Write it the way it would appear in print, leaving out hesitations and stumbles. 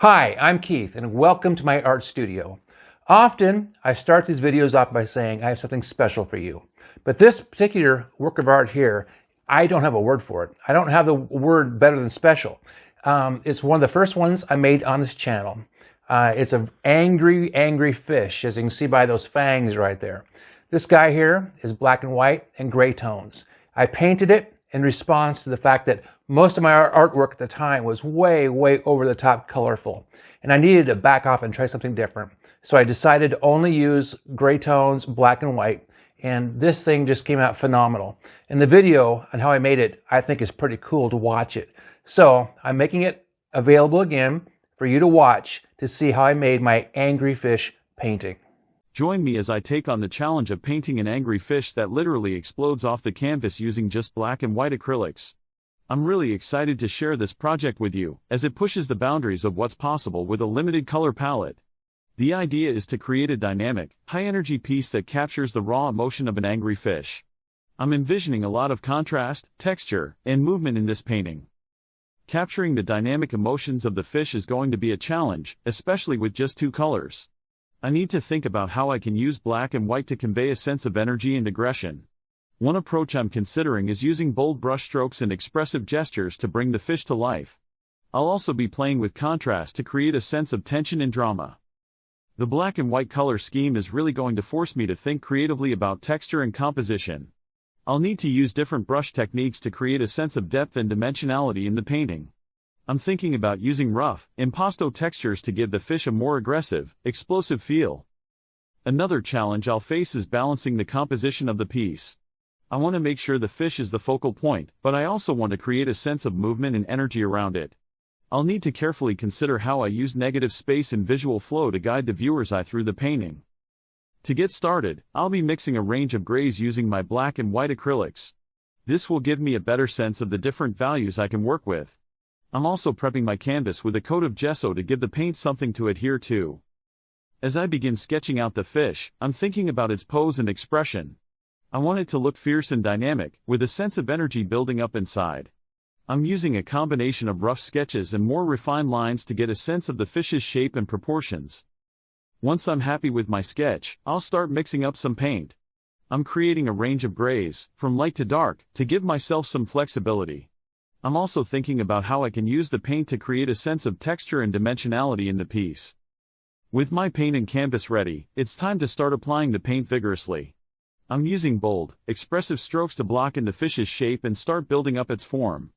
Hi, I'm Keith, and welcome to my art studio. Often, I start these videos off by saying I have something special for you. But this particular work of art here, I don't have a word for it. I don't have the word better than special. It's one of the first ones I made on this channel. It's an angry fish, as you can see by those fangs right there. This guy here is black and white and gray tones. I painted it in response to the fact that most of my artwork at the time was way over the top colorful, and I needed to back off and try something different. So I decided to only use gray tones, black and white, and this thing just came out phenomenal. And the video on how I made it, I think, is pretty cool to watch it. So I'm making it available again for you to watch to see how I made my angry fish painting. Join me as I take on the challenge of painting an angry fish that literally explodes off the canvas using just black and white acrylics. I'm really excited to share this project with you, as it pushes the boundaries of what's possible with a limited color palette. The idea is to create a dynamic, high-energy piece that captures the raw emotion of an angry fish. I'm envisioning a lot of contrast, texture, and movement in this painting. Capturing the dynamic emotions of the fish is going to be a challenge, especially with just two colors. I need to think about how I can use black and white to convey a sense of energy and aggression. One approach I'm considering is using bold brushstrokes and expressive gestures to bring the fish to life. I'll also be playing with contrast to create a sense of tension and drama. The black and white color scheme is really going to force me to think creatively about texture and composition. I'll need to use different brush techniques to create a sense of depth and dimensionality in the painting. I'm thinking about using rough, impasto textures to give the fish a more aggressive, explosive feel. Another challenge I'll face is balancing the composition of the piece. I want to make sure the fish is the focal point, but I also want to create a sense of movement and energy around it. I'll need to carefully consider how I use negative space and visual flow to guide the viewer's eye through the painting. To get started, I'll be mixing a range of grays using my black and white acrylics. This will give me a better sense of the different values I can work with. I'm also prepping my canvas with a coat of gesso to give the paint something to adhere to. As I begin sketching out the fish, I'm thinking about its pose and expression. I want it to look fierce and dynamic, with a sense of energy building up inside. I'm using a combination of rough sketches and more refined lines to get a sense of the fish's shape and proportions. Once I'm happy with my sketch, I'll start mixing up some paint. I'm creating a range of grays, from light to dark, to give myself some flexibility. I'm also thinking about how I can use the paint to create a sense of texture and dimensionality in the piece. With my paint and canvas ready, it's time to start applying the paint vigorously. I'm using bold, expressive strokes to block in the fish's shape and start building up its form.